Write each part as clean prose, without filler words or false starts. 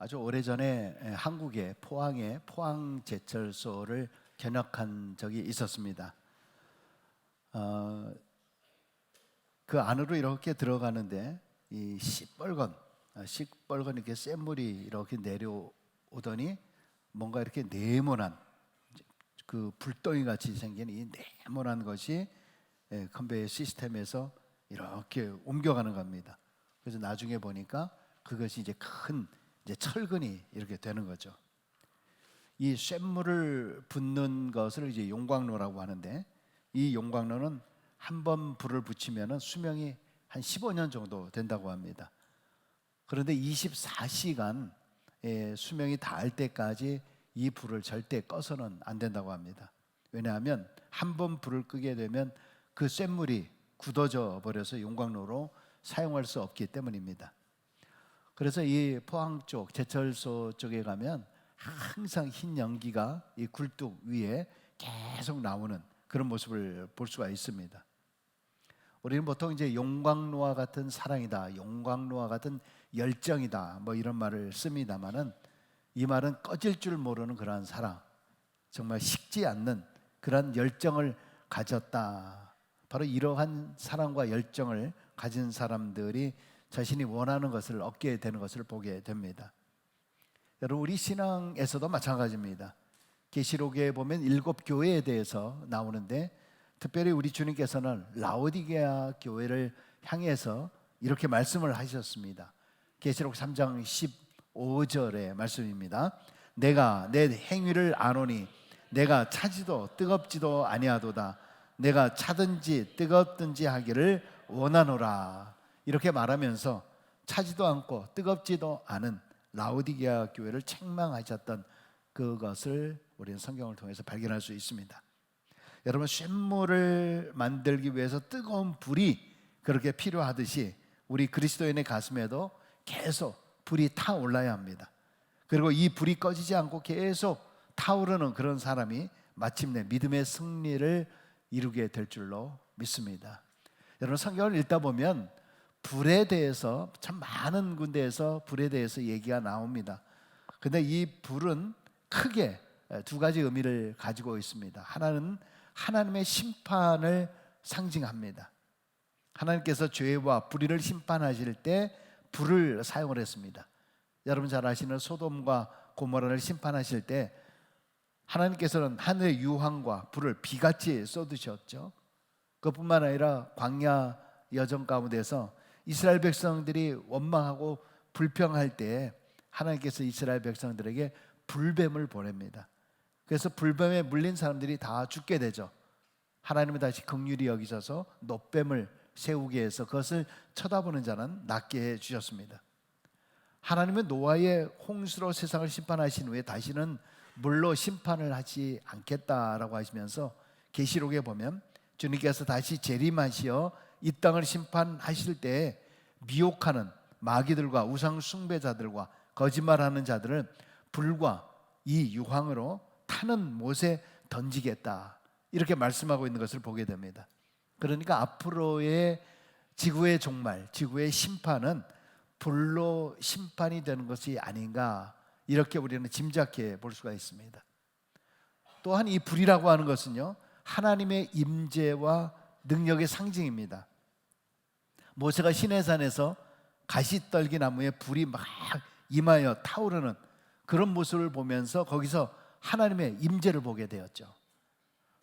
아주 오래전에 한국의 포항에 포항제철소를 견학한 적이 있었습니다. 그 안으로 이렇게 들어가는데 이 시뻘건 이렇게 센 물이 이렇게 내려오더니 뭔가 이렇게 네모난 그 불덩이 같이 생긴 이 네모난 것이 컨베이어 시스템에서 이렇게 옮겨가는 겁니다. 그래서 나중에 보니까 그것이 이제 큰 철근이 이렇게 되는 거죠. 이 쇳물을 붓는 것을 이제 용광로라고 하는데, 이 용광로는 한 번 불을 붙이면 수명이 한 15년 정도 된다고 합니다. 그런데 24시간 수명이 닿을 때까지 이 불을 절대 꺼서는 안 된다고 합니다. 왜냐하면 한 번 불을 끄게 되면 그 쇳물이 굳어져 버려서 용광로로 사용할 수 없기 때문입니다. 그래서 이 포항 쪽 제철소 쪽에 가면 항상 흰 연기가 이 굴뚝 위에 계속 나오는 그런 모습을 볼 수가 있습니다. 우리는 보통 이제 용광로와 같은 사랑이다, 용광로와 같은 열정이다, 뭐 이런 말을 씁니다만은, 이 말은 꺼질 줄 모르는 그러한 사랑, 정말 식지 않는 그런 열정을 가졌다. 바로 이러한 사랑과 열정을 가진 사람들이 자신이 원하는 것을 얻게 되는 것을 보게 됩니다. 여러분, 우리 신앙에서도 마찬가지입니다. 계시록에 보면 7 교회에 대해서 나오는데, 특별히 우리 주님께서는 라오디게아 교회를 향해서 이렇게 말씀을 하셨습니다. 계시록 3장 15절의 말씀입니다. 내가 내 행위를 아노니 내가 차지도 뜨겁지도 아니하도다. 내가 차든지 뜨겁든지 하기를 원하노라. 이렇게 말하면서 차지도 않고 뜨겁지도 않은 라오디게아 교회를 책망하셨던 그것을 우리는 성경을 통해서 발견할 수 있습니다. 여러분, 쇳물을 만들기 위해서 뜨거운 불이 그렇게 필요하듯이 우리 그리스도인의 가슴에도 계속 불이 타올라야 합니다. 그리고 이 불이 꺼지지 않고 계속 타오르는 그런 사람이 마침내 믿음의 승리를 이루게 될 줄로 믿습니다. 여러분, 성경을 읽다 보면 불에 대해서 참 많은 군데에서 불에 대해서 얘기가 나옵니다. 근데 이 불은 크게 2가지 의미를 가지고 있습니다. 하나는 하나님의 심판을 상징합니다. 하나님께서 죄와 불의를 심판하실 때 불을 사용을 했습니다. 여러분 잘 아시는 소돔과 고모라를 심판하실 때 하나님께서는 하늘의 유황과 불을 비같이 쏟으셨죠. 그뿐만 아니라 광야 여정 가운데서 이스라엘 백성들이 원망하고 불평할 때 하나님께서 이스라엘 백성들에게 불뱀을 보냅니다. 그래서 불뱀에 물린 사람들이 다 죽게 되죠. 하나님은 다시 긍휼히 여기셔서 놋뱀을 세우게 해서 그것을 쳐다보는 자는 낫게 해주셨습니다. 하나님은 노아의 홍수로 세상을 심판하신 후에 다시는 물로 심판을 하지 않겠다라고 하시면서 계시록에 보면 주님께서 다시 재림하시어 이 땅을 심판하실 때 미혹하는 마귀들과 우상 숭배자들과 거짓말하는 자들을 불과 이 유황으로 타는 못에 던지겠다, 이렇게 말씀하고 있는 것을 보게 됩니다. 그러니까 앞으로의 지구의 종말, 지구의 심판은 불로 심판이 되는 것이 아닌가, 이렇게 우리는 짐작해 볼 수가 있습니다. 또한 이 불이라고 하는 것은요, 하나님의 임재와 능력의 상징입니다. 모세가 시내산에서 가시떨기 나무에 불이 막 임하여 타오르는 그런 모습을 보면서 거기서 하나님의 임재를 보게 되었죠.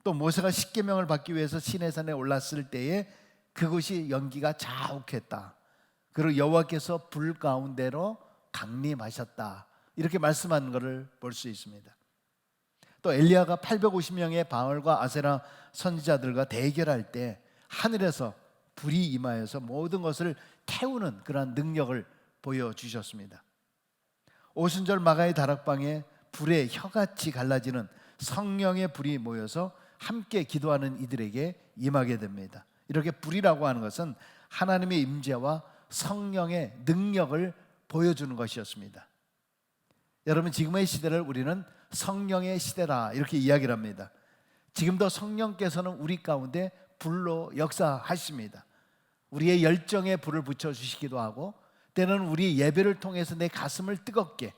또 모세가 십계명을 받기 위해서 시내산에 올랐을 때에 그곳이 연기가 자욱했다. 그리고 여호와께서 불 가운데로 강림하셨다, 이렇게 말씀하는 것을 볼 수 있습니다. 또 엘리야가 850명의 바알과 아세라 선지자들과 대결할 때 하늘에서 불이 임하여서 모든 것을 태우는 그러한 능력을 보여주셨습니다. 오순절 마가의 다락방에 불의 혀같이 갈라지는 성령의 불이 모여서 함께 기도하는 이들에게 임하게 됩니다. 이렇게 불이라고 하는 것은 하나님의 임재와 성령의 능력을 보여주는 것이었습니다. 여러분, 지금의 시대를 우리는 성령의 시대라 이렇게 이야기를 합니다. 지금도 성령께서는 우리 가운데 불로 역사하십니다. 우리의 열정에 불을 붙여주시기도 하고, 때로는 우리 예배를 통해서 내 가슴을 뜨겁게,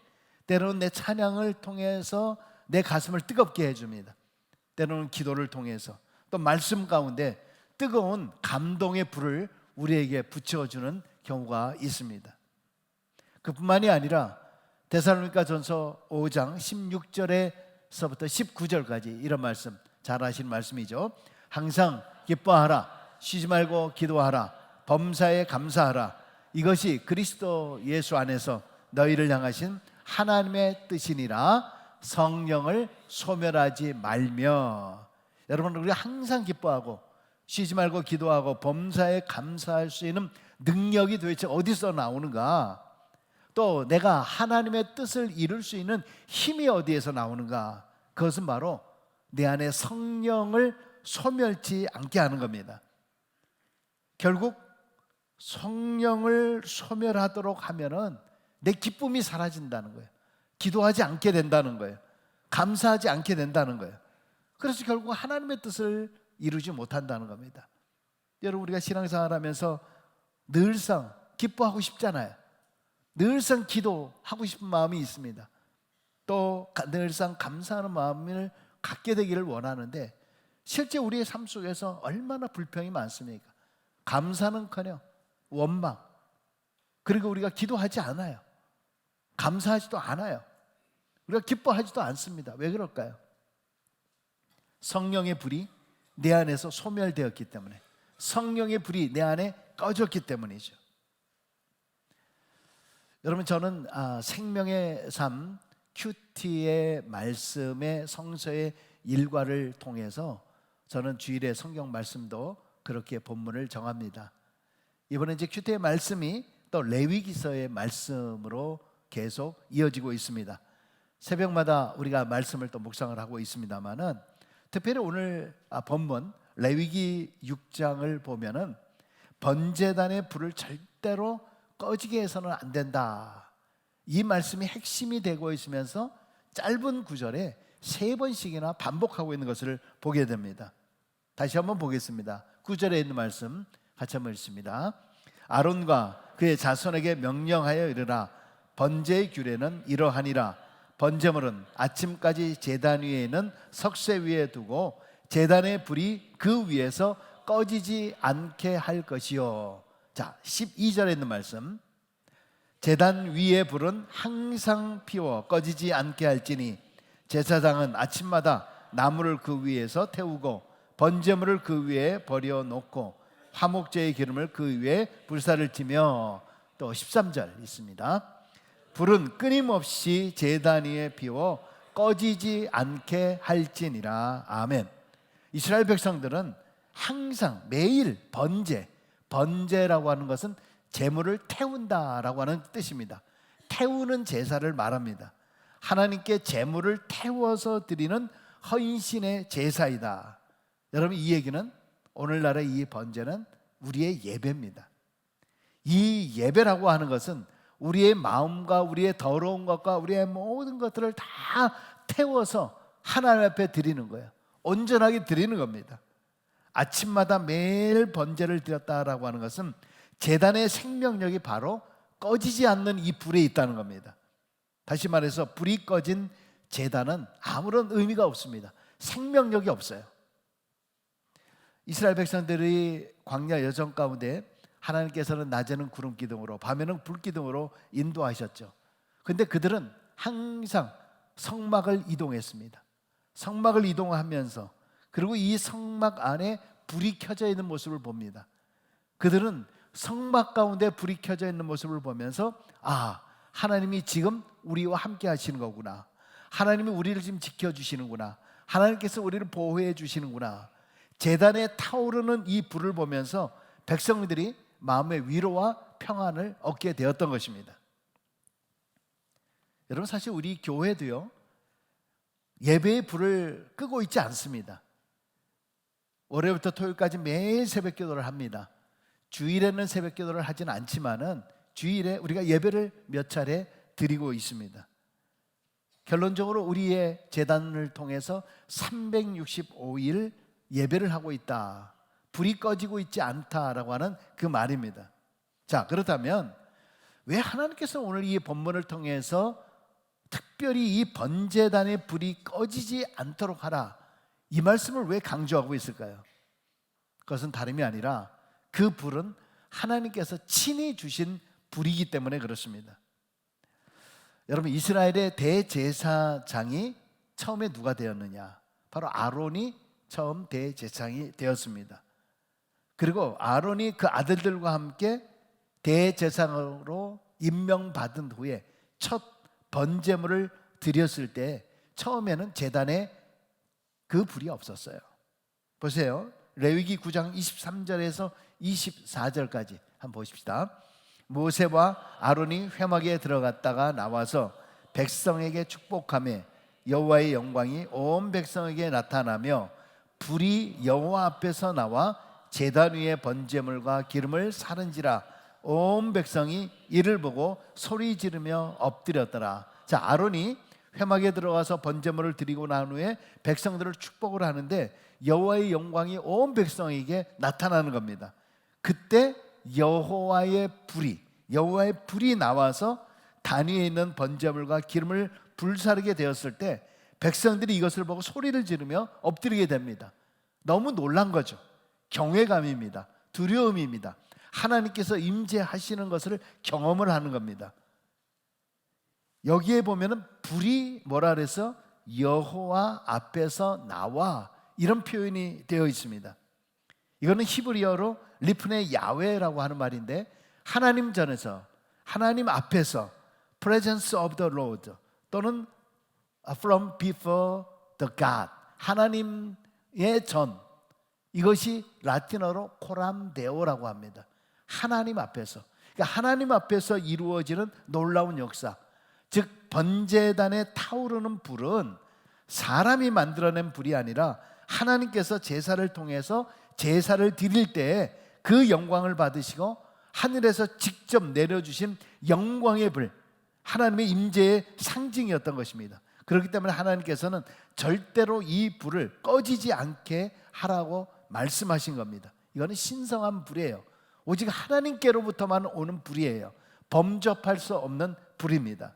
때로는 내 찬양을 통해서 내 가슴을 뜨겁게 해줍니다. 때로는 기도를 통해서, 또 말씀 가운데 뜨거운 감동의 불을 우리에게 붙여주는 경우가 있습니다. 그뿐만이 아니라 데살로니가전서 5장 16절에서부터 19절까지 이런 말씀, 잘 아시는 말씀이죠. 항상 기뻐하라, 쉬지 말고 기도하라, 범사에 감사하라. 이것이 그리스도 예수 안에서 너희를 향하신 하나님의 뜻이니라. 성령을 소멸하지 말며. 여러분, 우리 항상 기뻐하고 쉬지 말고 기도하고 범사에 감사할 수 있는 능력이 도대체 어디서 나오는가? 또 내가 하나님의 뜻을 이룰 수 있는 힘이 어디에서 나오는가? 그것은 바로 내 안에 성령을 소멸치 않게 하는 겁니다. 결국 성령을 소멸하도록 하면은 내 기쁨이 사라진다는 거예요. 기도하지 않게 된다는 거예요. 감사하지 않게 된다는 거예요. 그래서 결국 하나님의 뜻을 이루지 못한다는 겁니다. 여러분, 우리가 신앙생활 하면서 늘상 기뻐하고 싶잖아요. 늘상 기도하고 싶은 마음이 있습니다. 또 늘상 감사하는 마음을 갖게 되기를 원하는데 실제 우리의 삶 속에서 얼마나 불평이 많습니까? 감사는커녕 원망, 그리고 우리가 기도하지 않아요. 감사하지도 않아요. 우리가 기뻐하지도 않습니다. 왜 그럴까요? 성령의 불이 내 안에서 소멸되었기 때문에, 성령의 불이 내 안에 꺼졌기 때문이죠. 여러분, 저는 생명의 삶 큐티의 말씀의 성서의 일과를 통해서 저는 주일에 성경 말씀도 그렇게 본문을 정합니다. 이번에 이제 큐티의 말씀이 또 레위기서의 말씀으로 계속 이어지고 있습니다. 새벽마다 우리가 말씀을 또 묵상을 하고 있습니다만은 특별히 오늘 본문 레위기 6장을 보면은 번제단의 불을 절대로 꺼지게 해서는 안 된다. 이 말씀이 핵심이 되고 있으면서 짧은 구절에 3번씩이나 반복하고 있는 것을 보게 됩니다. 다시 한번 보겠습니다. 9절에 있는 말씀 같이 한번 읽습니다. 아론과 그의 자손에게 명령하여 이르라. 번제의 규례는 이러하니라. 번제물은 아침까지 제단 위에 있는 석쇠 위에 두고 제단의 불이 그 위에서 꺼지지 않게 할 것이요. 자, 12절에 있는 말씀. 제단 위의 불은 항상 피워 꺼지지 않게 할지니 제사장은 아침마다 나무를 그 위에서 태우고 번제물을 그 위에 버려놓고 화목제의 기름을 그 위에 불사를 지며. 또 13절 있습니다. 불은 끊임없이 제단 위에 피워 꺼지지 않게 할지니라. 아멘. 이스라엘 백성들은 항상 매일 번제라고 하는 것은 제물을 태운다라고 하는 뜻입니다. 태우는 제사를 말합니다. 하나님께 제물을 태워서 드리는 헌신의 제사이다. 여러분, 이 얘기는 오늘날의 이 번제는 우리의 예배입니다. 이 예배라고 하는 것은 우리의 마음과 우리의 더러운 것과 우리의 모든 것들을 다 태워서 하나님 앞에 드리는 거예요. 온전하게 드리는 겁니다. 아침마다 매일 번제를 드렸다라고 하는 것은 제단의 생명력이 바로 꺼지지 않는 이 불에 있다는 겁니다. 다시 말해서 불이 꺼진 제단은 아무런 의미가 없습니다. 생명력이 없어요. 이스라엘 백성들이 광야 여정 가운데 하나님께서는 낮에는 구름 기둥으로 밤에는 불 기둥으로 인도하셨죠. 그런데 그들은 항상 성막을 이동했습니다. 성막을 이동하면서 그리고 이 성막 안에 불이 켜져 있는 모습을 봅니다. 그들은 성막 가운데 불이 켜져 있는 모습을 보면서 하나님이 지금 우리와 함께 하시는 거구나. 하나님이 우리를 지금 지켜주시는구나. 하나님께서 우리를 보호해 주시는구나. 제단에 타오르는 이 불을 보면서 백성들이 마음의 위로와 평안을 얻게 되었던 것입니다. 여러분, 사실 우리 교회도요, 예배의 불을 끄고 있지 않습니다. 월요일부터 토요일까지 매일 새벽 기도를 합니다. 주일에는 새벽 기도를 하진 않지만은 주일에 우리가 예배를 몇 차례 드리고 있습니다. 결론적으로 우리의 제단을 통해서 365일 예배를 하고 있다. 불이 꺼지고 있지 않다라고 하는 그 말입니다. 자, 그렇다면 왜 하나님께서 오늘 이 본문을 통해서 특별히 이 번제단의 불이 꺼지지 않도록 하라, 이 말씀을 왜 강조하고 있을까요? 그것은 다름이 아니라 그 불은 하나님께서 친히 주신 불이기 때문에 그렇습니다. 여러분, 이스라엘의 대제사장이 처음에 누가 되었느냐? 바로 아론이 처음 대제사장이 되었습니다. 그리고 아론이 그 아들들과 함께 대제사장으로 임명받은 후에 첫 번제물을 드렸을 때 처음에는 제단에 그 불이 없었어요. 보세요. 레위기 9장 23절에서 24절까지 한번 보십시다. 모세와 아론이 회막에 들어갔다가 나와서 백성에게 축복하며 여호와의 영광이 온 백성에게 나타나며 불이 여호와 앞에서 나와 제단 위에 번제물과 기름을 사른지라 온 백성이 이를 보고 소리 지르며 엎드렸더라. 자, 아론이 회막에 들어가서 번제물을 드리고 난 후에 백성들을 축복을 하는데 여호와의 영광이 온 백성에게 나타나는 겁니다. 그때 여호와의 불이 나와서 단 위에 있는 번제물과 기름을 불사르게 되었을 때 백성들이 이것을 보고 소리를 지르며 엎드리게 됩니다. 너무 놀란 거죠. 경외감입니다. 두려움입니다. 하나님께서 임재하시는 것을 경험을 하는 겁니다. 여기에 보면은 불이 뭐라 그래서 여호와 앞에서 나와, 이런 표현이 되어 있습니다. 이거는 히브리어로 리프네 야훼라고 하는 말인데, 하나님 전에서, 하나님 앞에서, presence of the Lord 또는 from before the God, 하나님의 전, 이것이 라틴어로 코람데오라고 합니다. 하나님 앞에서, 그러니까 하나님 앞에서 이루어지는 놀라운 역사, 즉 번제단에 타오르는 불은 사람이 만들어낸 불이 아니라 하나님께서 제사를 통해서 제사를 드릴 때 그 영광을 받으시고 하늘에서 직접 내려주신 영광의 불, 하나님의 임재의 상징이었던 것입니다. 그렇기 때문에 하나님께서는 절대로 이 불을 꺼지지 않게 하라고 말씀하신 겁니다. 이거는 신성한 불이에요. 오직 하나님께로부터만 오는 불이에요. 범접할 수 없는 불입니다.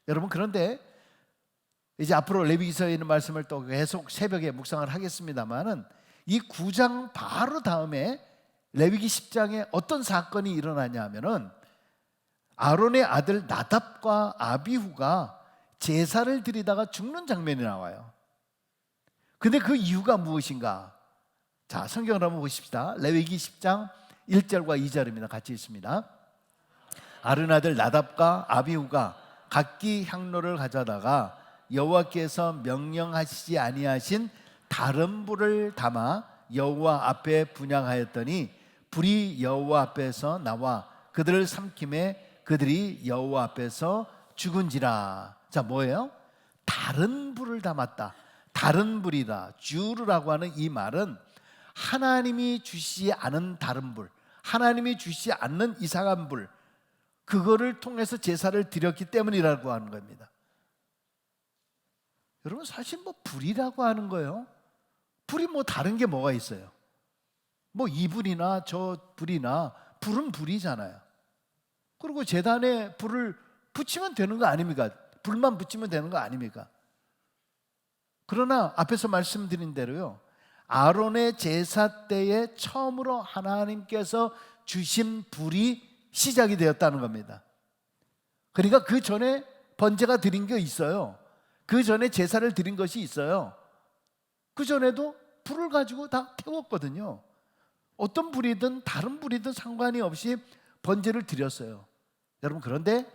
여러분, 그런데 이제 앞으로 레위기서에 있는 말씀을 또 계속 새벽에 묵상을 하겠습니다만은 이 9장 바로 다음에 레위기 10장에 어떤 사건이 일어나냐 하면은 아론의 아들 나답과 아비후가 제사를 드리다가 죽는 장면이 나와요. 근데 그 이유가 무엇인가? 자, 성경을 한번 보십시다. 레위기 10장 1절과 2절입니다. 같이 있습니다. 아론 아들 나답과 아비후가 각기 향로를 가져다가 여호와께서 명령하시지 아니하신 다른 불을 담아 여호와 앞에 분향하였더니 불이 여호와 앞에서 나와 그들을 삼킴에 그들이 여호와 앞에서 죽은지라. 자, 뭐예요? 다른 불을 담았다, 다른 불이다. 주르라고 하는 이 말은 하나님이 주시지 않은 다른 불, 하나님이 주시지 않는 이상한 불, 그거를 통해서 제사를 드렸기 때문이라고 하는 겁니다. 여러분, 사실 뭐 불이라고 하는 거예요, 불이 뭐 다른 게 뭐가 있어요? 뭐 이 불이나 저 불이나, 불은 불이잖아요. 그리고 제단에 불을 붙이면 되는 거 아닙니까? 불만 붙이면 되는 거 아닙니까? 그러나 앞에서 말씀드린 대로요, 아론의 제사 때에 처음으로 하나님께서 주신 불이 시작이 되었다는 겁니다. 그러니까 그 전에 번제가 드린 게 있어요. 그 전에 제사를 드린 것이 있어요. 그 전에도 불을 가지고 다 태웠거든요. 어떤 불이든 다른 불이든 상관이 없이 번제를 드렸어요. 여러분, 그런데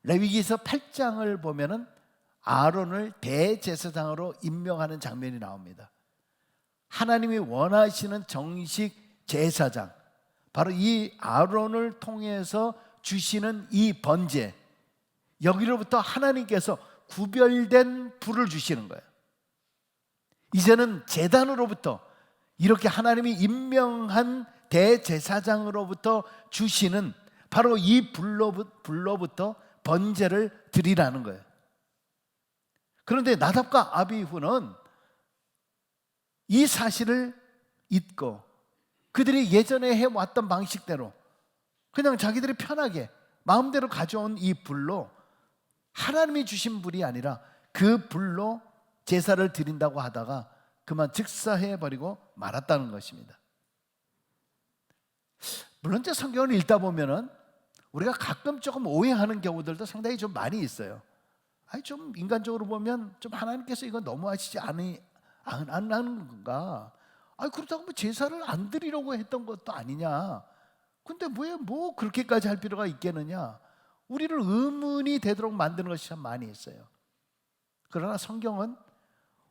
레위기서 8장을 보면은 아론을 대제사장으로 임명하는 장면이 나옵니다. 하나님이 원하시는 정식 제사장, 바로 이 아론을 통해서 주시는 이 번제, 여기로부터 하나님께서 구별된 불을 주시는 거예요. 이제는 제단으로부터, 이렇게 하나님이 임명한 대제사장으로부터 주시는 바로 이 불로부터 번제를 드리라는 거예요. 그런데 나답과 아비후는 이 사실을 잊고 그들이 예전에 해왔던 방식대로 그냥 자기들이 편하게 마음대로 가져온 이 불로 하나님이 주신 불이 아니라 그 불로 제사를 드린다고 하다가 그만 즉사해버리고 말았다는 것입니다. 물론 이제 성경을 읽다 보면은 우리가 가끔 조금 오해하는 경우들도 상당히 좀 많이 있어요. 아니 좀 인간적으로 보면 좀 하나님께서 이거 너무하시지 안 하는 건가? 아니 그렇다고 뭐 제사를 안 드리려고 했던 것도 아니냐? 근데 왜 뭐 그렇게까지 할 필요가 있겠느냐? 우리를 의문이 되도록 만드는 것이 참 많이 있어요. 그러나 성경은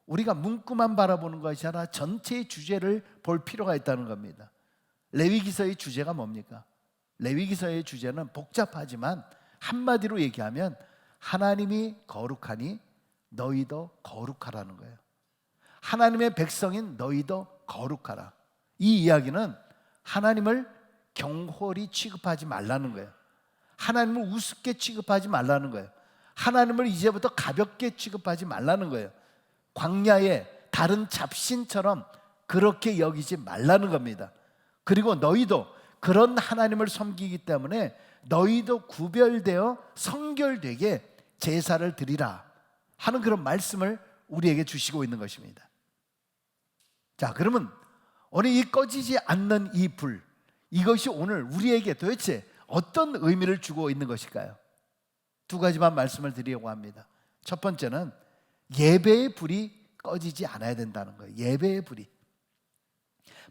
우리가 문구만 바라보는 것이 아니라 전체의 주제를 볼 필요가 있다는 겁니다. 레위기서의 주제가 뭡니까? 레위기서의 주제는 복잡하지만 한마디로 얘기하면 하나님이 거룩하니 너희도 거룩하라는 거예요. 하나님의 백성인 너희도 거룩하라. 이 이야기는 하나님을 경홀히 취급하지 말라는 거예요. 하나님을 우습게 취급하지 말라는 거예요. 하나님을 이제부터 가볍게 취급하지 말라는 거예요. 광야의 다른 잡신처럼 그렇게 여기지 말라는 겁니다. 그리고 너희도 그런 하나님을 섬기기 때문에 너희도 구별되어 성결되게 제사를 드리라 하는 그런 말씀을 우리에게 주시고 있는 것입니다. 자, 그러면 오늘 이 꺼지지 않는 이 불, 이것이 오늘 우리에게 도대체 어떤 의미를 주고 있는 것일까요? 두 가지만 말씀을 드리려고 합니다. 첫 번째는 예배의 불이 꺼지지 않아야 된다는 거예요. 예배의 불이,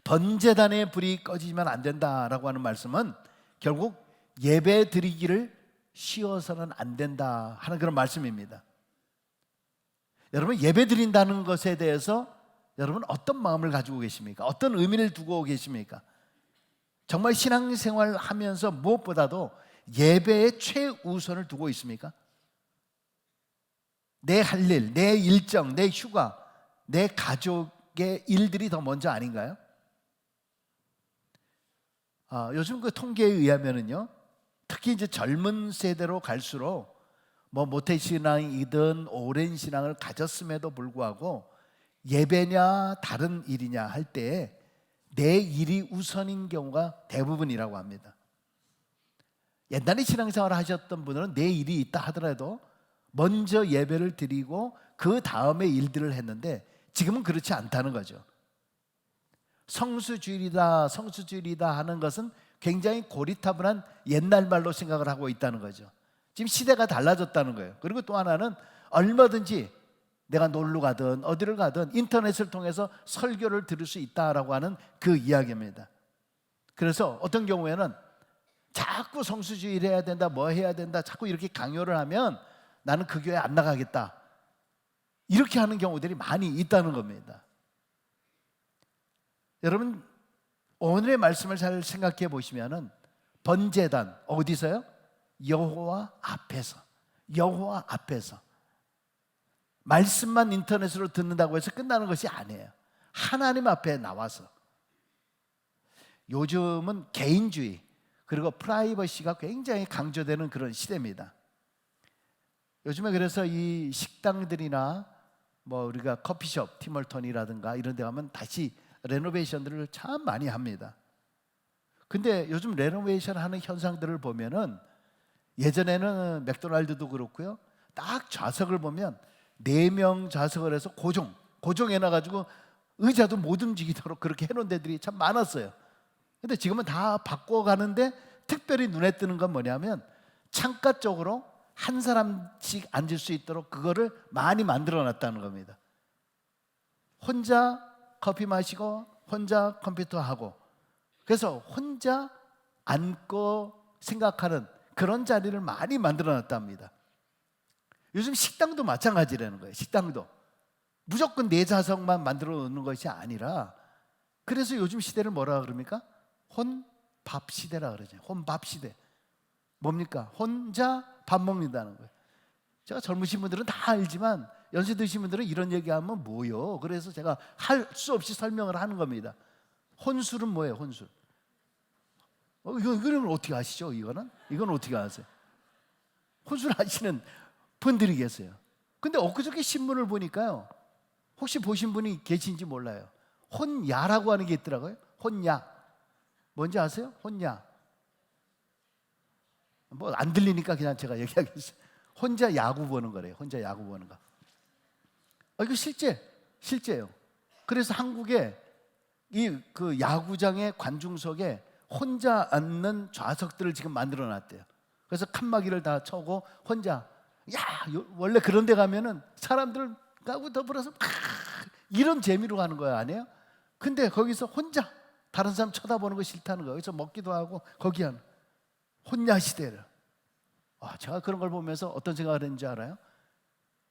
번제단의 불이 꺼지면 안 된다라고 하는 말씀은 결국 예배 드리기를 쉬어서는 안 된다 하는 그런 말씀입니다. 여러분, 예배 드린다는 것에 대해서 여러분 어떤 마음을 가지고 계십니까? 어떤 의미를 두고 계십니까? 정말 신앙생활 하면서 무엇보다도 예배에 최우선을 두고 있습니까? 내 할 일, 내 일정, 내 휴가, 내 가족의 일들이 더 먼저 아닌가요? 요즘 그 통계에 의하면은요, 특히 이제 젊은 세대로 갈수록 뭐 모태신앙이든 오랜 신앙을 가졌음에도 불구하고 예배냐 다른 일이냐 할 때 내 일이 우선인 경우가 대부분이라고 합니다. 옛날에 신앙생활을 하셨던 분들은 내 일이 있다 하더라도 먼저 예배를 드리고 그 다음에 일들을 했는데 지금은 그렇지 않다는 거죠. 성수주일이다 하는 것은 굉장히 고리타분한 옛날 말로 생각을 하고 있다는 거죠. 지금 시대가 달라졌다는 거예요. 그리고 또 하나는 얼마든지 내가 놀러 가든 어디를 가든 인터넷을 통해서 설교를 들을 수 있다라고 하는 그 이야기입니다. 그래서 어떤 경우에는 자꾸 성수주일 해야 된다, 뭐 해야 된다, 자꾸 이렇게 강요를 하면 나는 그 교회 안 나가겠다, 이렇게 하는 경우들이 많이 있다는 겁니다. 여러분, 오늘의 말씀을 잘 생각해 보시면은 번제단 어디서요? 여호와 앞에서. 여호와 앞에서. 말씀만 인터넷으로 듣는다고 해서 끝나는 것이 아니에요. 하나님 앞에 나와서. 요즘은 개인주의 그리고 프라이버시가 굉장히 강조되는 그런 시대입니다. 요즘에 그래서 이 식당들이나 뭐 우리가 커피숍, 티멀턴이라든가 이런 데 가면 다시 레노베이션들을 참 많이 합니다. 근데 요즘 레노베이션 하는 현상들을 보면은 예전에는 맥도날드도 그렇고요, 딱 좌석을 보면 4명 좌석을 해서 고정해놔가지고 의자도 못 움직이도록 그렇게 해놓은 데들이 참 많았어요. 근데 지금은 다 바꿔가는데 특별히 눈에 뜨는 건 뭐냐면 창가 쪽으로 한 사람씩 앉을 수 있도록 그거를 많이 만들어 놨다는 겁니다. 혼자 커피 마시고 혼자 컴퓨터 하고, 그래서 혼자 앉고 생각하는 그런 자리를 많이 만들어 놨답니다. 요즘 식당도 마찬가지라는 거예요. 식당도 무조건 내 좌석만 만들어 놓는 것이 아니라, 그래서 요즘 시대를 뭐라 그럽니까? 혼밥 시대라 그러죠. 혼밥 시대. 뭡니까? 혼자 밥 먹는다는 거예요. 제가 젊으신 분들은 다 알지만 연세 드신 분들은 이런 얘기하면 뭐요? 그래서 제가 할 수 없이 설명을 하는 겁니다. 혼술은 뭐예요? 혼술. 이거는 어떻게 아시죠? 이건 어떻게 아세요? 혼술 하시는 분들이 계세요. 근데 엊그저께 신문을 보니까요, 혹시 보신 분이 계신지 몰라요. 혼야라고 하는 게 있더라고요. 혼야. 뭔지 아세요? 혼야. 뭐 안 들리니까 그냥 제가 얘기하겠어요. 혼자 야구 보는 거래요. 혼자 야구 보는 거. 이거 실제예요. 그래서 한국에 그 야구장의 관중석에 혼자 앉는 좌석들을 지금 만들어 놨대요. 그래서 칸막이를 다 쳐고 혼자, 원래 그런 데 가면은 사람들하고 더불어서 막 이런 재미로 가는 거야, 아니에요? 근데 거기서 혼자 다른 사람 쳐다보는 거 싫다는 거예요. 그래서 먹기도 하고 거기 하는 혼야 시대를. 제가 그런 걸 보면서 어떤 생각을 했는지 알아요?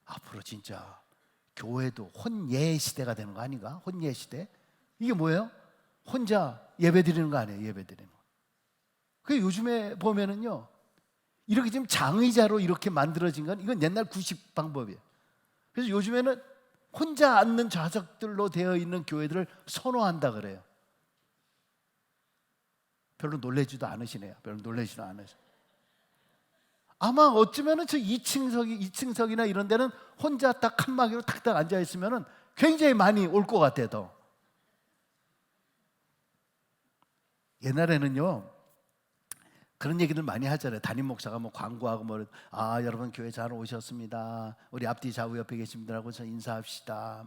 앞으로 진짜 교회도 혼예 시대가 되는 거 아닌가? 혼예 시대. 이게 뭐예요? 혼자 예배 드리는 거 아니에요? 예배 드리는 거. 그 요즘에 보면은요, 이렇게 지금 장의자로 이렇게 만들어진 건 이건 옛날 구식 방법이에요. 그래서 요즘에는 혼자 앉는 좌석들로 되어 있는 교회들을 선호한다 그래요. 별로 놀라지도 않으시네요. 별로 놀라지도 않으세요. 아마 어쩌면은 저 2층석이나 이런 데는 혼자 딱 칸막이로 탁탁 앉아 있으면은 굉장히 많이 올 것 같아요. 더. 옛날에는요, 그런 얘기들 많이 하잖아요. 담임 목사가 뭐 광고하고 여러분 교회 잘 오셨습니다. 우리 앞뒤 좌우 옆에 계신 분들하고 저 인사합시다.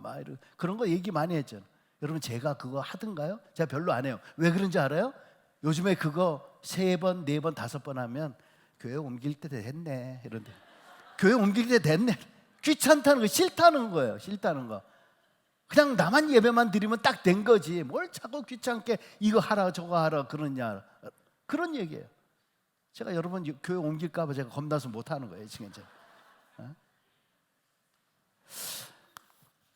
그런 거 얘기 많이 했잖아요. 여러분 제가 그거 하던가요? 제가 별로 안 해요. 왜 그런지 알아요? 요즘에 그거 3번, 4번, 5번 하면 교회 옮길 때 됐네 이런데, 교회 옮길 때 됐네. 귀찮다는 거, 싫다는 거예요. 싫다는 거. 그냥 나만 예배만 드리면 딱 된 거지. 뭘 자꾸 귀찮게 이거 하라 저거 하라 그러냐, 그런 얘기예요. 제가 여러분 교회 옮길까 봐 제가 겁나서 못 하는 거예요 지금.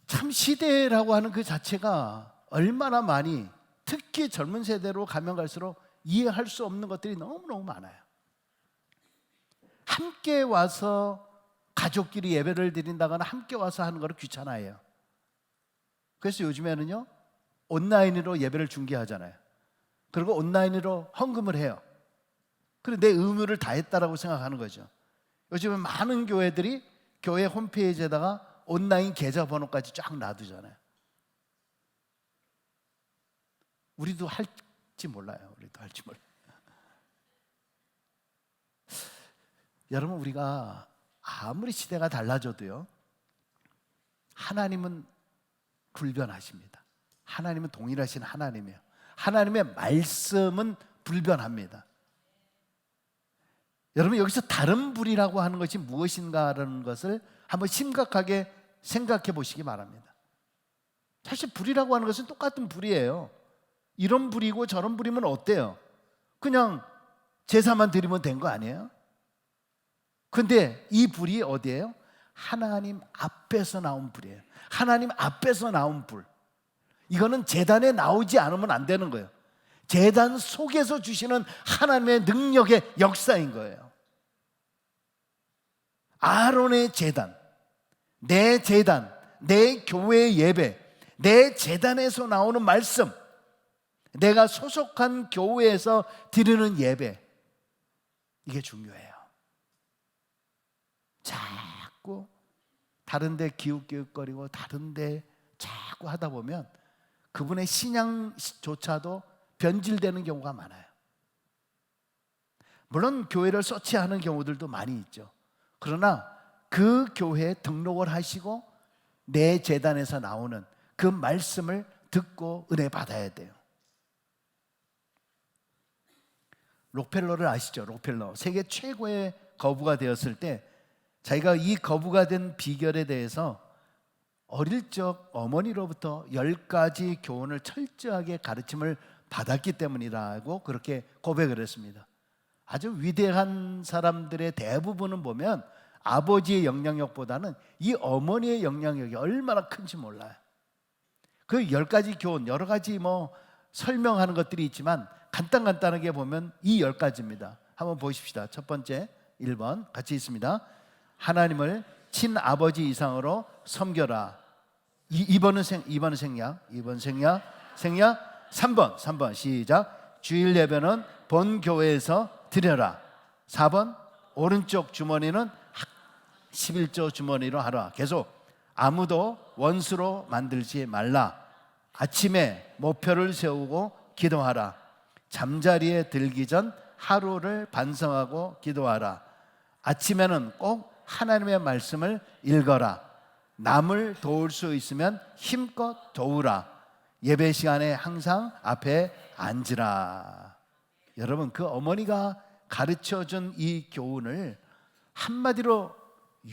참 시대라고 하는 그 자체가 얼마나 많이, 특히 젊은 세대로 가면 갈수록 이해할 수 없는 것들이 너무너무 많아요. 함께 와서 가족끼리 예배를 드린다거나 함께 와서 하는 거를 귀찮아해요. 그래서 요즘에는요, 온라인으로 예배를 중계하잖아요. 그리고 온라인으로 헌금을 해요. 그리고 내 의무를 다했다라고 생각하는 거죠. 요즘에 많은 교회들이 교회 홈페이지에다가 온라인 계좌번호까지 쫙 놔두잖아요. 우리도 할지 몰라요. 여러분, 우리가 아무리 시대가 달라져도요, 하나님은 불변하십니다. 하나님은 동일하신 하나님이에요. 하나님의 말씀은 불변합니다. 여러분, 여기서 다른 불이라고 하는 것이 무엇인가라는 것을 한번 심각하게 생각해 보시기 바랍니다. 사실 불이라고 하는 것은 똑같은 불이에요. 이런 불이고 저런 불이면 어때요? 그냥 제사만 드리면 된 거 아니에요? 근데 이 불이 어디예요? 하나님 앞에서 나온 불이에요. 하나님 앞에서 나온 불. 이거는 제단에 나오지 않으면 안 되는 거예요. 제단 속에서 주시는 하나님의 능력의 역사인 거예요. 아론의 제단, 내 교회의 예배, 내 제단에서 나오는 말씀, 내가 소속한 교회에서 드리는 예배, 이게 중요해요. 자꾸 다른 데 기웃기웃거리고 다른 데 자꾸 하다 보면 그분의 신앙조차도 변질되는 경우가 많아요. 물론 교회를 서치하는 경우들도 많이 있죠. 그러나 그 교회에 등록을 하시고 내 제단에서 나오는 그 말씀을 듣고 은혜 받아야 돼요. 록펠러를 아시죠? 록펠러. 세계 최고의 거부가 되었을 때 자기가 이 거부가 된 비결에 대해서 어릴 적 어머니로부터 10가지 교훈을 철저하게 가르침을 받았기 때문이라고 그렇게 고백을 했습니다. 아주 위대한 사람들의 대부분은 보면 아버지의 영향력보다는 이 어머니의 영향력이 얼마나 큰지 몰라요. 그 10가지 교훈, 여러 가지 설명하는 것들이 있지만 간단하게 보면 이 10가지입니다. 한번 보십시다. 첫 번째 1번 같이 있습니다. 하나님을 친아버지 이상으로 섬겨라. 2번은 생략. 3번 시작. 주일 예배는 본 교회에서 드려라. 4번 오른쪽 주머니는 11조 주머니로 하라. 계속 아무도 원수로 만들지 말라. 아침에 목표를 세우고 기도하라. 잠자리에 들기 전 하루를 반성하고 기도하라. 아침에는 꼭 하나님의 말씀을 읽어라. 남을 도울 수 있으면 힘껏 도우라. 예배 시간에 항상 앞에 앉으라. 여러분, 그 어머니가 가르쳐준 이 교훈을 한마디로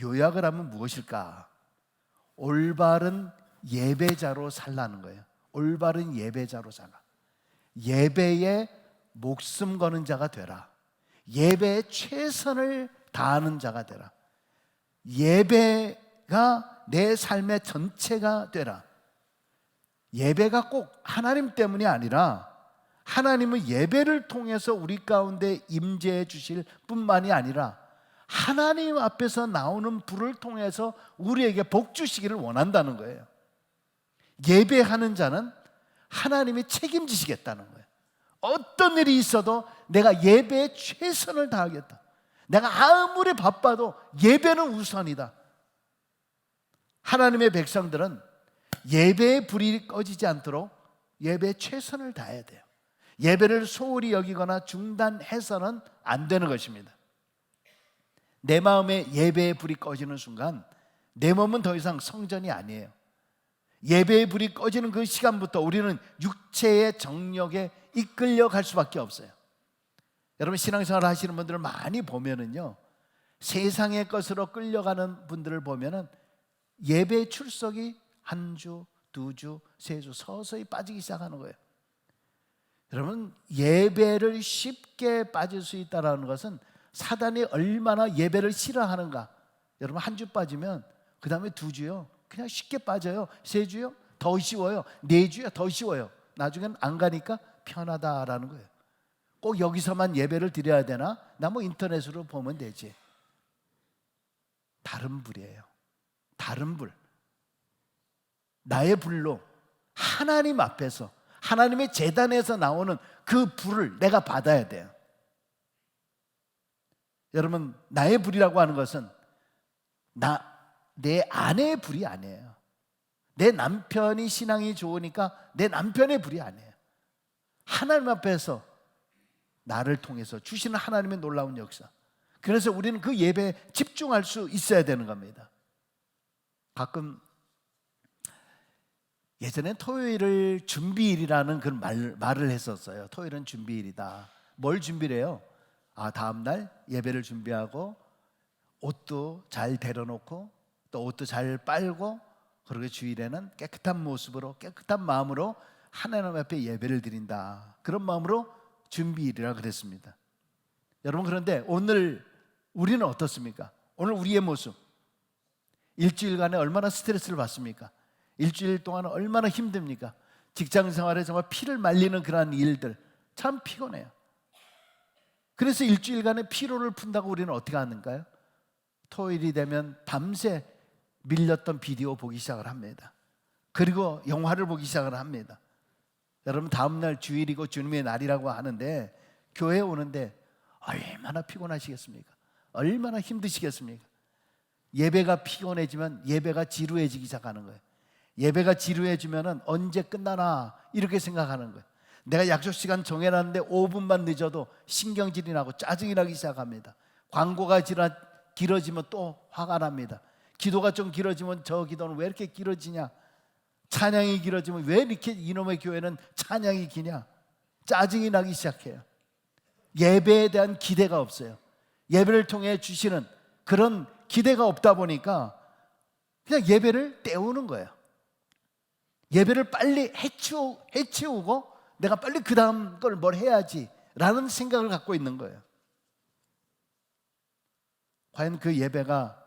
요약을 하면 무엇일까? 올바른 예배자로 살라는 거예요. 올바른 예배자로 살아. 예배에 목숨 거는 자가 되라. 예배에 최선을 다하는 자가 되라. 예배가 내 삶의 전체가 되라. 예배가 꼭 하나님 때문이 아니라 하나님은 예배를 통해서 우리 가운데 임재해 주실 뿐만이 아니라 하나님 앞에서 나오는 불을 통해서 우리에게 복 주시기를 원한다는 거예요. 예배하는 자는 하나님이 책임지시겠다는 거예요. 어떤 일이 있어도 내가 예배에 최선을 다하겠다. 내가 아무리 바빠도 예배는 우선이다. 하나님의 백성들은 예배의 불이 꺼지지 않도록 예배에 최선을 다해야 돼요. 예배를 소홀히 여기거나 중단해서는 안 되는 것입니다. 내 마음에 예배의 불이 꺼지는 순간 내 몸은 더 이상 성전이 아니에요. 예배의 불이 꺼지는 그 시간부터 우리는 육체의 정력에 이끌려 갈 수밖에 없어요. 여러분, 신앙생활 하시는 분들을 많이 보면은요, 세상의 것으로 끌려가는 분들을 보면은 예배 출석이 한 주, 두 주, 세 주 서서히 빠지기 시작하는 거예요. 여러분, 예배를 쉽게 빠질 수 있다는 것은 사단이 얼마나 예배를 싫어하는가. 여러분, 한 주 빠지면 그 다음에 두 주요, 그냥 쉽게 빠져요. 세 주요, 더 쉬워요. 네 주요, 더 쉬워요. 나중엔 안 가니까 편하다라는 거예요. 꼭 여기서만 예배를 드려야 되나? 나 뭐 인터넷으로 보면 되지. 다른 불이에요. 다른 불. 나의 불로 하나님 앞에서, 하나님의 제단에서 나오는 그 불을 내가 받아야 돼요. 여러분, 나의 불이라고 하는 것은 내 아내의 불이 아니에요. 내 남편이 신앙이 좋으니까 내 남편의 불이 아니에요. 하나님 앞에서 나를 통해서 주시는 하나님의 놀라운 역사. 그래서 우리는 그 예배에 집중할 수 있어야 되는 겁니다. 가끔 예전에 토요일을 준비일이라는 그런 말을 했었어요. 토요일은 준비일이다. 뭘 준비를 해요? 다음날 예배를 준비하고 옷도 잘 데려놓고 또 옷도 잘 빨고, 그리고 주일에는 깨끗한 모습으로 깨끗한 마음으로 하나님 앞에 예배를 드린다. 그런 마음으로 준비일이라 그랬습니다. 여러분, 그런데 오늘 우리는 어떻습니까? 오늘 우리의 모습, 일주일간에 얼마나 스트레스를 받습니까? 일주일 동안 얼마나 힘듭니까? 직장 생활에 정말 피를 말리는 그러한 일들, 참 피곤해요. 그래서 일주일간의 피로를 푼다고 우리는 어떻게 하는가요? 토요일이 되면 밤새 밀렸던 비디오 보기 시작을 합니다. 그리고 영화를 보기 시작을 합니다. 여러분, 다음날 주일이고 주님의 날이라고 하는데 교회에 오는데 얼마나 피곤하시겠습니까? 얼마나 힘드시겠습니까? 예배가 피곤해지면 예배가 지루해지기 시작하는 거예요. 예배가 지루해지면 언제 끝나나 이렇게 생각하는 거예요. 내가 약속 시간 정해놨는데 5분만 늦어도 신경질이 나고 짜증이 나기 시작합니다. 광고가 길어지면 또 화가 납니다. 기도가 좀 길어지면 저 기도는 왜 이렇게 길어지냐, 찬양이 길어지면 왜 이렇게 이놈의 교회는 찬양이 기냐, 짜증이 나기 시작해요. 예배에 대한 기대가 없어요. 예배를 통해 주시는 그런 기대가 없다 보니까 그냥 예배를 때우는 거예요. 예배를 빨리 해치우고 내가 빨리 그 다음 걸 뭘 해야지 라는 생각을 갖고 있는 거예요. 과연 그 예배가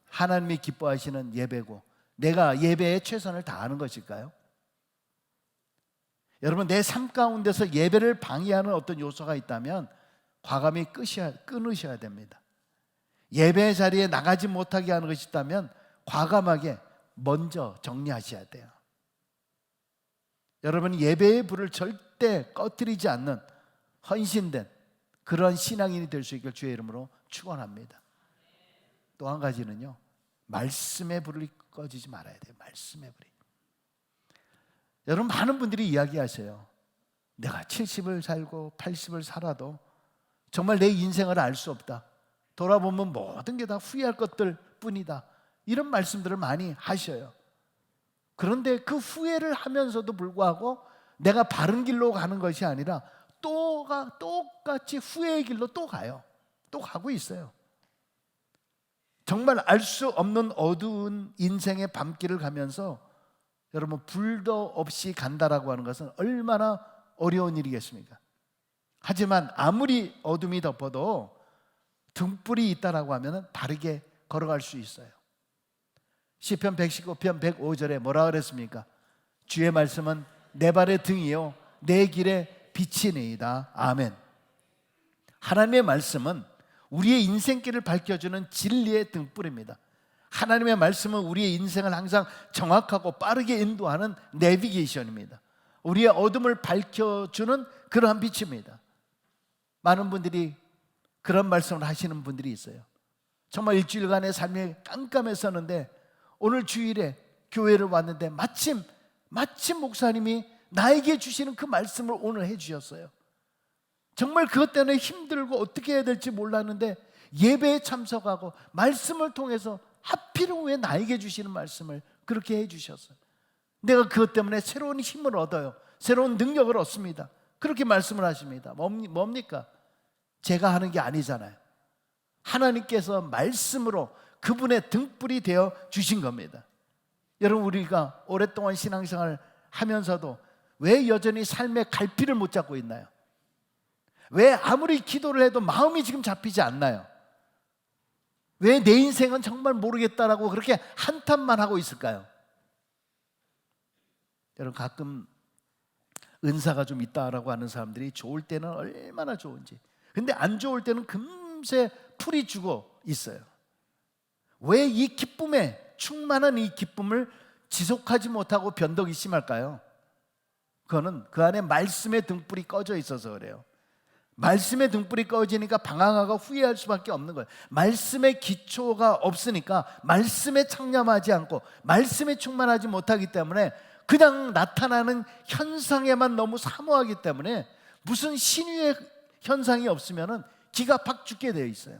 하나님이 기뻐하시는 예배고 내가 예배에 최선을 다하는 것일까요? 여러분, 내 삶 가운데서 예배를 방해하는 어떤 요소가 있다면 과감히 끊으셔야 됩니다. 예배 자리에 나가지 못하게 하는 것이 있다면 과감하게 먼저 정리하셔야 돼요. 여러분, 예배의 불을 절대 꺼뜨리지 않는 헌신된 그런 신앙인이 될 수 있길 주의 이름으로 축원합니다. 또 한 가지는요, 말씀의 불이 꺼지지 말아야 돼요. 말씀의 불이. 여러분, 많은 분들이 이야기하세요. 내가 70을 살고 80을 살아도 정말 내 인생을 알 수 없다. 돌아보면 모든 게 다 후회할 것들 뿐이다. 이런 말씀들을 많이 하셔요. 그런데 그 후회를 하면서도 불구하고 내가 바른 길로 가는 것이 아니라 똑같이 후회의 길로 또 가요. 또 가고 있어요. 정말 알 수 없는 어두운 인생의 밤길을 가면서 여러분, 불도 없이 간다라고 하는 것은 얼마나 어려운 일이겠습니까? 하지만 아무리 어둠이 덮어도 등불이 있다라고 하면 바르게 걸어갈 수 있어요. 시편 119편 105절에 뭐라 그랬습니까? 주의 말씀은 내 발의 등이요 내 길의 빛이니이다. 아멘. 하나님의 말씀은 우리의 인생길을 밝혀주는 진리의 등불입니다. 하나님의 말씀은 우리의 인생을 항상 정확하고 빠르게 인도하는 내비게이션입니다. 우리의 어둠을 밝혀주는 그러한 빛입니다. 많은 분들이 그런 말씀을 하시는 분들이 있어요. 정말 일주일간의 삶이 깜깜했었는데 오늘 주일에 교회를 왔는데 마침 목사님이 나에게 주시는 그 말씀을 오늘 해주셨어요. 정말 그것 때문에 힘들고 어떻게 해야 될지 몰랐는데 예배에 참석하고 말씀을 통해서 하필은 왜 나에게 주시는 말씀을 그렇게 해주셨어요. 내가 그것 때문에 새로운 힘을 얻어요. 새로운 능력을 얻습니다. 그렇게 말씀을 하십니다. 뭡니까? 제가 하는 게 아니잖아요. 하나님께서 말씀으로 그분의 등불이 되어 주신 겁니다. 여러분, 우리가 오랫동안 신앙생활을 하면서도 왜 여전히 삶의 갈피를 못 잡고 있나요? 왜 아무리 기도를 해도 마음이 지금 잡히지 않나요? 왜 내 인생은 정말 모르겠다라고 그렇게 한탄만 하고 있을까요? 여러분, 가끔 은사가 좀 있다라고 하는 사람들이 좋을 때는 얼마나 좋은지, 근데 안 좋을 때는 금세 풀이 죽어 있어요. 왜 이 기쁨에, 충만한 이 기쁨을 지속하지 못하고 변덕이 심할까요? 그거는 그 안에 말씀의 등불이 꺼져 있어서 그래요. 말씀의 등불이 꺼지니까 방황하고 후회할 수밖에 없는 거예요. 말씀의 기초가 없으니까 말씀에 창념하지 않고 말씀에 충만하지 못하기 때문에 그냥 나타나는 현상에만 너무 사모하기 때문에 무슨 신유의 현상이 없으면 기가 팍 죽게 되어 있어요.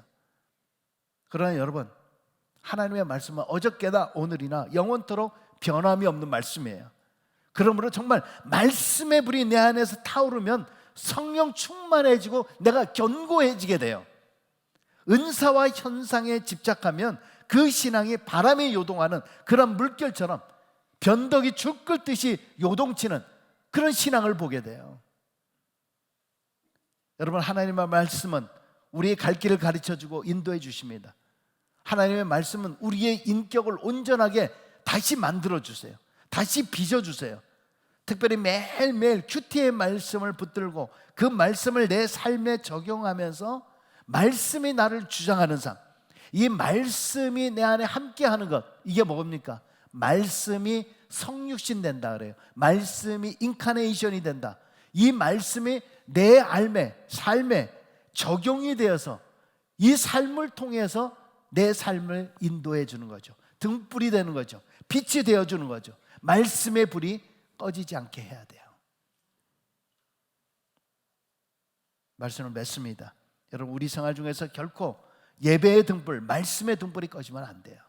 그러나 여러분, 하나님의 말씀은 어저께나 오늘이나 영원토록 변함이 없는 말씀이에요. 그러므로 정말 말씀의 불이 내 안에서 타오르면 성령 충만해지고 내가 견고해지게 돼요. 은사와 현상에 집착하면 그 신앙이 바람에 요동하는 그런 물결처럼 변덕이 줄 끓듯이 요동치는 그런 신앙을 보게 돼요. 여러분, 하나님의 말씀은 우리의 갈 길을 가르쳐주고 인도해 주십니다. 하나님의 말씀은 우리의 인격을 온전하게 다시 만들어주세요. 다시 빚어주세요. 특별히 매일매일 큐티의 말씀을 붙들고 그 말씀을 내 삶에 적용하면서 말씀이 나를 주장하는 삶, 이 말씀이 내 안에 함께하는 것, 이게 뭡니까? 말씀이 성육신 된다 그래요. 말씀이 인카네이션이 된다. 이 말씀이 내 삶에 적용이 되어서 이 삶을 통해서 내 삶을 인도해 주는 거죠. 등불이 되는 거죠. 빛이 되어 주는 거죠. 말씀의 불이 꺼지지 않게 해야 돼요. 말씀을 맺습니다. 여러분, 우리 생활 중에서 결코 예배의 등불, 말씀의 등불이 꺼지면 안 돼요.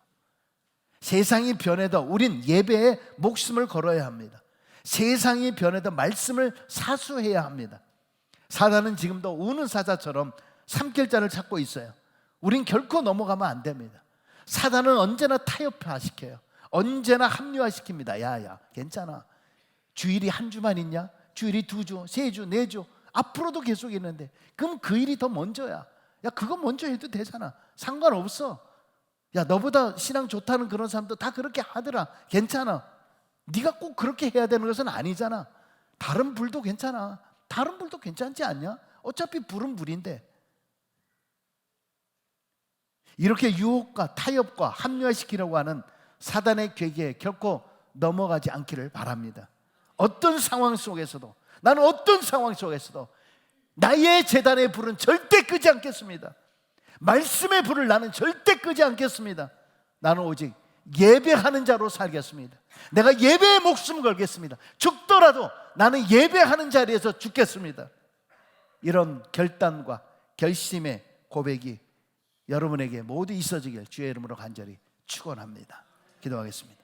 세상이 변해도 우린 예배에 목숨을 걸어야 합니다. 세상이 변해도 말씀을 사수해야 합니다. 사단은 지금도 우는 사자처럼 삼킬자를 찾고 있어요. 우린 결코 넘어가면 안 됩니다. 사단은 언제나 타협화시켜요. 언제나 합리화시킵니다. 야야, 괜찮아. 주일이 한 주만 있냐? 주일이 2주, 3주, 4주 앞으로도 계속 있는데 그럼 그 일이 더 먼저야. 야, 그거 먼저 해도 되잖아. 상관없어. 야, 너보다 신앙 좋다는 그런 사람도 다 그렇게 하더라. 괜찮아. 네가 꼭 그렇게 해야 되는 것은 아니잖아. 다른 불도 괜찮아. 다른 불도 괜찮지 않냐? 어차피 불은 불인데. 이렇게 유혹과 타협과 합리화시키려고 하는 사단의 괴계에 결코 넘어가지 않기를 바랍니다. 어떤 상황 속에서도, 나는 어떤 상황 속에서도 나의 제단의 불은 절대 끄지 않겠습니다. 말씀의 불을 나는 절대 끄지 않겠습니다. 나는 오직 예배하는 자로 살겠습니다. 내가 예배에 목숨을 걸겠습니다. 죽더라도 나는 예배하는 자리에서 죽겠습니다. 이런 결단과 결심의 고백이 여러분에게 모두 있어지길 주의 이름으로 간절히 축원합니다. 기도하겠습니다.